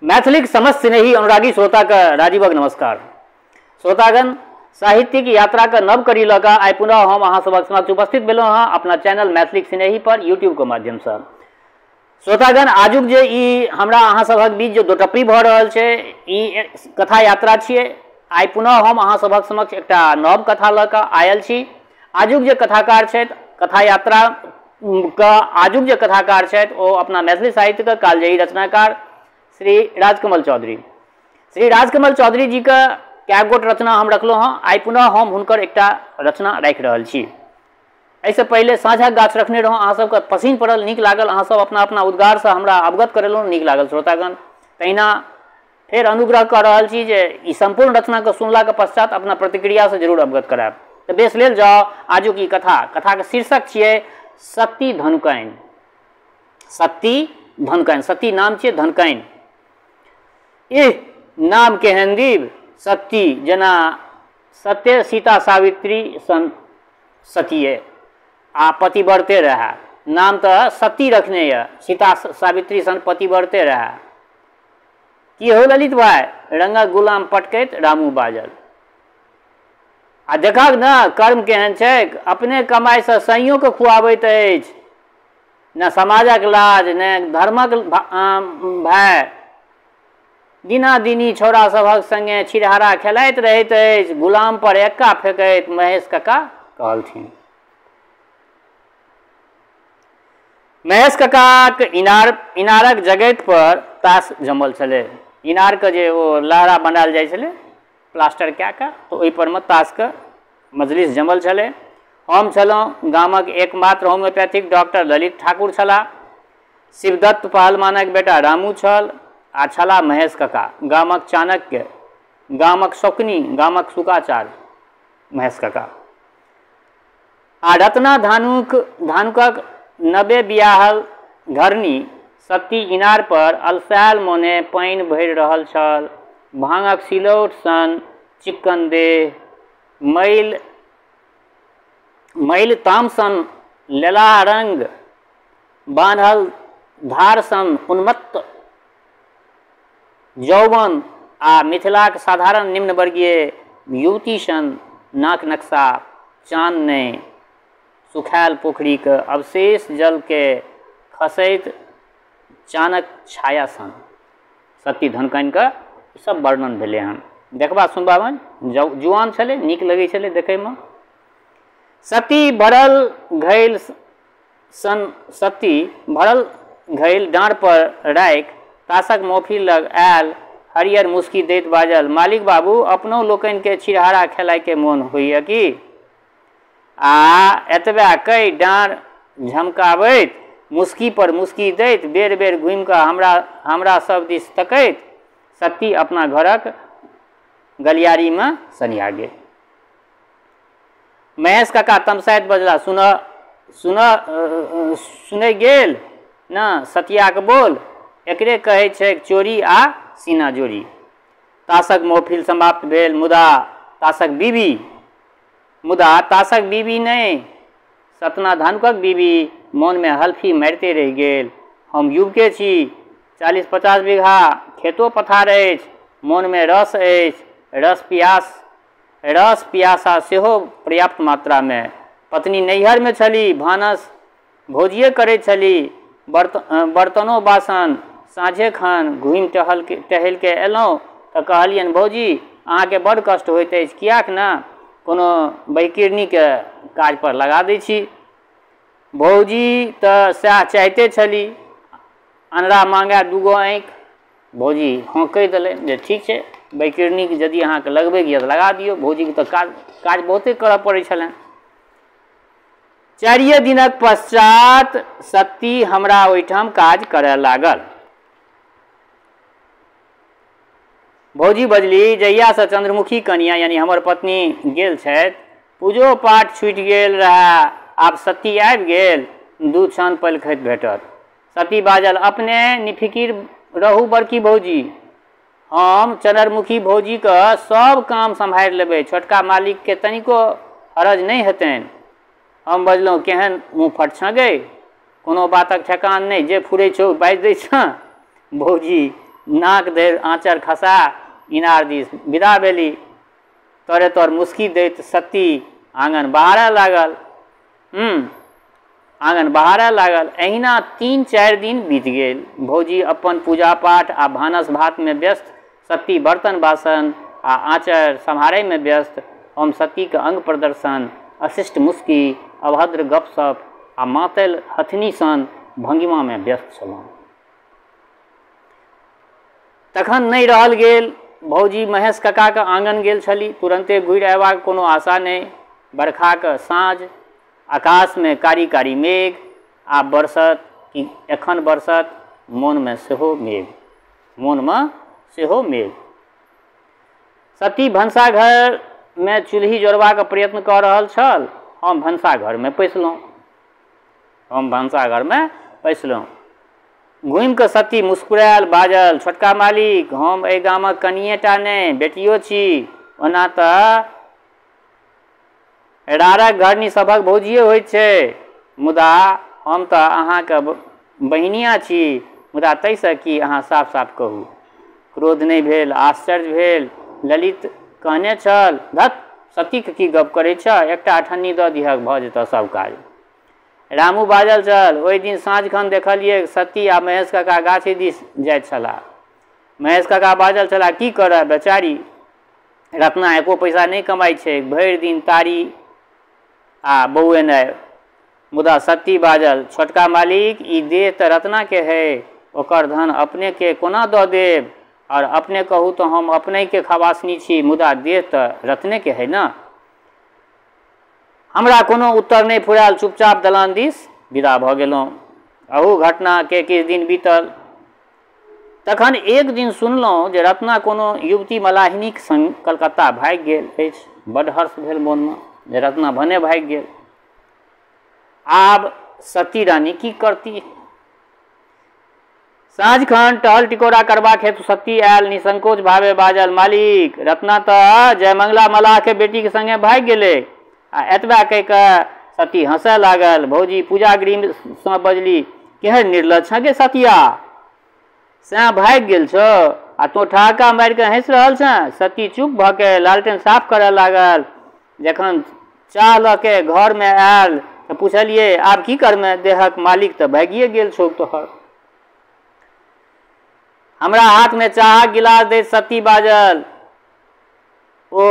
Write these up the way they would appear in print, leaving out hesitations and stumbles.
मैथिलीक समस्त स्नेही अनुरागी श्रोता के राजीवक नमस्कार। श्रोतागण, साहित्यिक यात्रा के नव कड़ी लऽ कऽ आइ पुनः हम अहाँ सभक समक्ष उपस्थित भेलहुँ हँ अपना चैनल मैथिलीक स्नेही पर यूट्यूब के माध्यम से। श्रोतागण, आजुक जे ई हमरा अहाँ सभक बीच जे दोटप्पी भऽ रहल छै ई कथा यात्रा छियै। आइ पुनः हम अहाँ सभक समक्ष एकटा नव कथा लऽ कऽ आयल छी। आजुक जे कथाकार छथि, कथा यात्रा के आजुक जे कथाकार छथि ओ अपना मैथिली साहित्य के कालजयी रचनाकार श्री राजकमल चौधरी। श्री राजकमल चौधरी जी के कए गोट रचना हम रखलहुँ हँ। आइ पुनः हम हुनकर एकटा रचना राखि रहल छी। एहिसँ पहिले साँझक गाछ रखने रहौं, अहाँ सबके पसिन पड़ल, नीक लागल, अहाँ सब अपना अपना उद्गार से हमरा अवगत करेलहुँ, नीक लागल। श्रोतागण, तहिना फेर अनुग्रह कऽ रहल छी जे ई संपूर्ण रचना के सुनला के पश्चात अपना प्रतिक्रिया से जरूर अवगत करायब। तऽ बेस लेल जाउ आजुक ई कथा के शीर्षक छियै सती धनुकैन। सती धनुकैन, सती नाम छियै, धनुकैन एह नाम केहन दिव्य, सती जेना सत्य सीता सावित्री सन सतिये आ पतिव्रते रहे। नाम तऽ सती रखने ये, सीता सावित्री सन पतिव्रते रहे। की हो ललित भाई, रंगक गुलाम पटकैत रामू बाजल। आ देखक न कर्म केहन छै, अपने कमाई से सैयों के खुआबैत अछि, न समाजक लाज न धर्मक भय। दिना दिनी छौड़ा सभक संगे छिरहारा खेलाइत रहैत अछि, गुलाम पर एक्का फेंकैत महेश कक्का कहलथिन। महेश कक्काक इनारक जगैत पर ताश जमल छलै। इनार के जे ओ लहरा बनायल जाइ छलै प्लास्टर कए कऽ, तऽ ओहि पर मे ताश के मजलिस जमल छलै। हम छलहुँ गामक एकमात्र होम्योपैथिक डॉक्टर ललित ठाकुर छलाह। शिवदत्त पहलवानक बेटा रामू छल आ छलाह महेश कक्का, गामक चाणक्य, गामक शौकनी, गामक शुकाचार्य महेश कक्का। आ रत्ना धानुकक नबे बियाहल घरनी सती इनार पर अलसायल मोने पानि भरि रहल छल। भांगक सिलौट सन चिक्कन देह, मैल ताम सन लेला रंग, बान्हल धार सन उन्मत्त यौवन आ मिथिलाक साधारण निम्नवर्गीय युवती सन नाक नक्शा, चान ने सुखायल पोखरी के अवशेष जल के खसैत चानक छाया सन। सती धनुकैन के सब वर्णन भेलै हन। देखबा सुनबामे जुआन छलै, नीक लगै छलै देखैमे। सती भरल घैल सन, सती भरल घैल डाँड़ पर राखि ताशक मोफिल लग आयल, हरियर मुस्की दैत बाजल, मालिक बाबू अपनो लोकनि के छिरहारा खेलाय के मोन होइए की? आ एतबे कई डाँड़ झमकाबैत, मुस्की पर मुस्की दैत, बेर बेर घुमि कऽ हमरा सब दिस तकैत सती अपना घरक गलियारी में सनिया गेल। महेश कक्का तमसाइत बजला, सुनै गेल न सतियाक बोल, एकरे कहै छै चोरी आ सीना जोड़ी। ताशक महफिल समाप्त भेल, मुदा ताशक बीबी नहीं, सतना धानुकक बीबी मोन में हल्फी मारिते रहि गेल। हम युवके छी, 40-50 बीघा खेतो पथार अछि, मोन में रस अछि, रस पियासा सेहो पर्याप्त मात्रा में। पत्नी नैहर में छली, भानस भोजिए करैत छली, बर्तनो बासन साँझे खन घुमि टहल के एलहुँ तऽ कहलियनि भौजी अहाँके बड़ कष्ट होइत अछि, कियाक ने कोनो बहिकिरनी के काज पर लगा दै छी। भौजी तऽ सएह चाहते छली, अनरा मांगे दूगो आँखि। भौजी हाँ कहि देलनि जे ठीक छै, बहिकिरनी के यदि अहाँके लगबैके यऽ तऽ लगा दियौ। भौजी के तऽ काज बहुते करऽ पड़ै छलनि। 4 दिनक पश्चात सती हमरा ओहिठाम काज करय लागल। भौजी बजली, जहिया से चंद्रमुखी कनिया यानी हमर पत्नी गेल छथि, पूजो पाठ छूटि गेल रहे, आब सती आबि गेल, 2 क्षण पलखैत भेटत। सती बाजल, अपने निफिकिर रहू बड़की भौजी, हम चंद्रमुखी भौजी के सब काम सम्हारि लेबै, छोटका मालिक के तनिको हरज नहीं हेतनि। हम बजलहुँ, केहन मुँह फट छँ गै, कोनो बातक ठेकान नहीं, जे फुरै छौ बाजि दै छँ। भौजी नाक धरि आँचर खसा इनार दिस विदा भेली। तोरे तोर मुस्की दैत सती आँगन बहारऽ लागल। आँगन बहारऽ लागल। एहिना 3-4 दिन बीत गेल। भौजी अपन पूजा पाठ आ भानस भात में व्यस्त, सती बर्तन बासन आ आँचर सम्हारै में व्यस्त। हम सती के अंग प्रदर्शन, अशिष्ट मुस्की, अभद्र गपशप आ मातल हथनी सन भंगिमा में व्यस्त छलहुँ। तखन नहीं रहल गेल। भौजी महेश कका के आंगन गेल छली। तुरंते घुरि अयबाक कोनो आशा नहीं। बरखा के साँझ, आकाश में कारी कारी मेघ, आब बरसत कि एखन बरसत, मोन में सेहो मेघ, मोन में सेहो मेघ। सती भनसाघर में चूल्ही जोड़बाक प्रयत्न कऽ रहल छल। हम भनसाघर में पैसलहुँ। घुमि कऽ सती मुस्कुरायल, बाजल, छोटका मालिक, हम एहि गामक कनिएटा नहि बेटियो छी। ओना तऽ रारक घरनी सभक भौजिए होइत छै, मुदा हम तऽ अहाँके बहिनिया छी। मुदा ताहिसँ की, अहाँ साफ साफ कहू। क्रोध नहीं भेल, आश्चर्य भेल। ललित कहने छल, धत सतीके की गप करै छ, एकटा अठन्नी दऽ दिहक भऽ जेतऽ सब काज। रामू बाजल छल, ओहि दिन साँझ खन देखलिए सती आ महेश काका गाछी दिस जाइत छलाह। महेश काका बाजल छलाह, की करऽ बेचारी, रत्ना एको पैसा नहीं कमाई छै, भरि दिन तारी आ बौएनाइ। मुदा सती बाजल, छोटका मालिक, ई देह तऽ रत्ना के है, ओकर धन अपने के कोना दऽ देब। और अपने कहू तो हम अपने के खवासनी छी, मुदा देह तऽ रत्ने के है ना। हमरा कोनो उत्तर नहीं फुरायल। चुपचाप दलान दिस विदा भऽ गेलहुँ। अहू घटना के किछु दिन बीतल। तखन एक दिन सुनलहुँ जे रत्ना कोनो युवती मलाहिनीक संग कलकत्ता भागि गेल अछि। बड्ड हर्ष भेल मोनमे जे रत्ना भने भागि गेल। आब सती रानी की करती। साँझ खन टहल टिकोरा करबाक हेतु सती आयल। निसंकोच भावे बाजल, मालिक, रत्ना तऽ जयमंगला मलाह के बेटी के संगे भागि गेलै। आ एतबा कहि कऽ सती हंसय लागल। भौजी पूजा गृह सँ बजली, केहन निर्लज छ गे सतिया, सैं भागि गेल छो आ तो ठहाका मारि कऽ हंसि रहल छ। सती चुप भऽ के लालटेन साफ करय लागल। जखन चाह लऽ के घर में आयल तऽ पूछलिए, आब की करमे, देहक मालिक तऽ भागिए गेल छौ तोहर। हमरा हाथ में चाहक गिलास दैत सती बाजल, ओ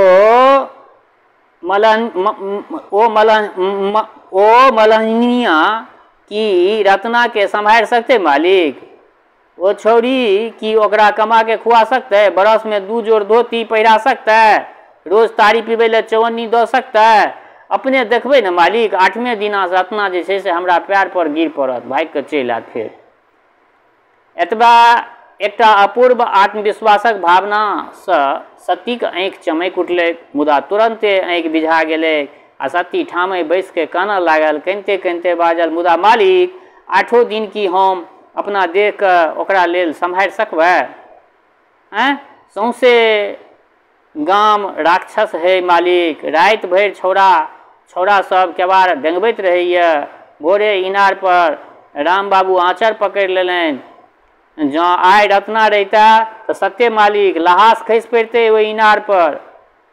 मलहनिया की रत्ना के संभाल सकते मालिक। ओ छौरी की ओकरा कमा के खुआ सकते, बरस में 2 जोड़ धोती पहिरा सकते, रोज तारी पीबे ले चवन्नी दऽ सकते। अपने देखबै ने मालिक, 8वें दिना रत्ना जे छै से हमरा पैर पर गिर पड़त, भागि कऽ चलि आयत। फेर एतबा एकटा अपूर्व आत्मविश्वासक भावनासँ सतीक आँखि चमकि उठलै। मुदा तुरंते आँखि बिझा गेलै आ सती ठामे बैस के कानऽ लागल। कनिते कनिते बाजल, मुदा मालिक, 8 दिन की हम अपना देह के ओकरा लेल सम्हारि सकबै। सौंसे गाम राक्षस है मालिक। राति भरि छौड़ा सब केवाड़ डेंगबैत रहैया। भोरे इनार पर राम बाबू आँचर पकड़ि लेलनि। जँ आइ रत्ना रहिता तऽ सत्य मालिक लहास खसि पड़ितै ओहि इनार पर।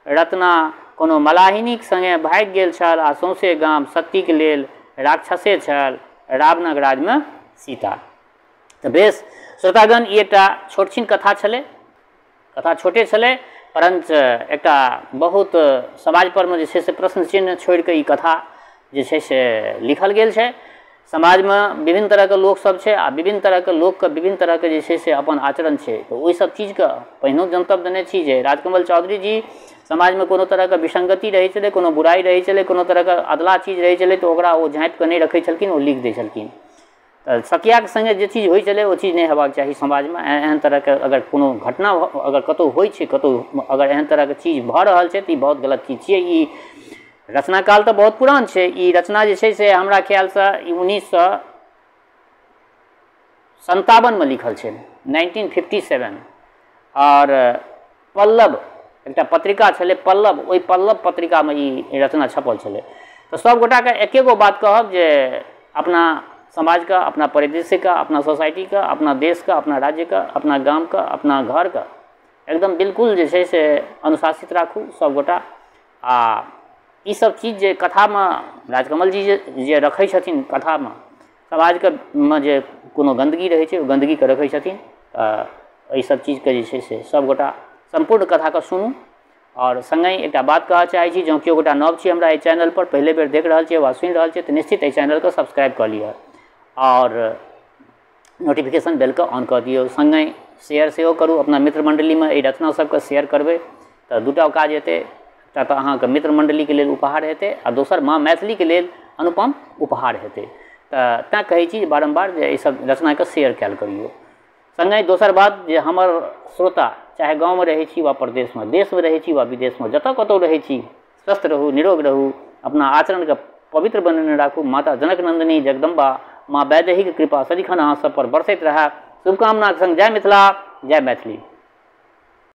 रत्ना कोनो मलाहिनीक संगे भागि गेल छल आ सौंसे गाम सतीक लेल राक्षसे छल, रावणक राज्यमे सीता। तऽ बेस श्रोतागण, ई एकटा छोट छीन कथा छलै। कथा छोटे छलै, परंतु एकटा बहुत समाज पर में जे छै से प्रश्न चिन्ह छोड़ि कऽ ई कथा जे छै से लिखल गेल छै। समाज में विभिन्न तरह के लोक सब छै आ विभिन्न तरह के लोक के विभिन्न तरह के जे छै से अपन आचरण छै। तो ओहि सब चीज के पहिनो जनतब देने छी जे राजकमल चौधरी जी समाज में कोनो तरह के विसंगति रहै छलै, कोनो बुराई रहै छलै, कोनो तरह के अदला चीज रहै छलै तऽ ओकरा ओ झाँपि कऽ नहि रखै छलखिन, ओ लिख दै छलखिन। तऽ सकियाके संगे जे चीज होइ छलै ओ चीज नहि हेबाक चाही समाजमे। एहन तरहके अगर कोनो घटना अगर कतहु होइ छै, कतहु अगर एहन तरहके चीज भऽ रहल छै तऽ ई बहुत गलत चीज छियै। ई रचना काल तऽ बहुत पुरान छै। ई रचना जे छै से हमरा ख्यालसँ 1957 में लिखल छै, 1957। और पल्लव एकटा पत्रिका छलै पल्लव, ओहि पल्लव पत्रिका में ई रचना छपल छलै। तऽ सब गोटा के एके गो बात कहब जे अपना समाज का, अपना परिदृश्य का, अपना सोसाइटी का, अपना देश का, अपना राज्य का, अपना गाम का, अपना घर का एकदम बिल्कुल जे छै से अनुशासित राखू सब गोटा। आ ई सब चीज जे कथा में राजकमल जी जे रखै छथिन कथा में, समाज के में जे कोनो गंदगी रहै छै ओ गंदगी के रखै छथिन। एहि सब चीज के जे छै से सब गोटा संपूर्ण कथा के सुनू। और संगे एकटा बात कहऽ चाहै छी, जँ केओ गोटा नव छी हमरा एहि चैनल पर, पहले बेर देख रहल छियै वा सुनि रहल छियै तऽ निश्चित एहि चैनल के सब्सक्राइब कऽ लिअ और नोटिफिकेशन बेल के ऑन कऽ दियौ। संगे शेयर सेहो करू अपना मित्र मंडली में। एहि रचना सबके शेयर करबै तऽ दूटा काज हेतै, एकटा तऽ अहाँके मित्र मंडली के लेल उपहार हेतै आ दोसर माँ मैथिली के लेल अनुपम उपहार हेतै। तऽ तेँ कहै छी बारम्बार जे एहि सब रचना के शेयर कयल करियौ। संगे दोसर बात जे हमर श्रोता चाहे गाँव में रहै छी वा प्रदेश में, देश में रहै छी वा विदेश में, जतऽ कतौ रहै छी, स्वस्थ रहू, निरोग रहू, अपना आचरण के पवित्र बनेने राखू। माता जनक नंदिनी जगदम्बा माँ वैदेही के कृपा सदिखन अहाँ सब पर बरसैत रहै। शुभकामना के संग जय मिथिला, जय मैथिली।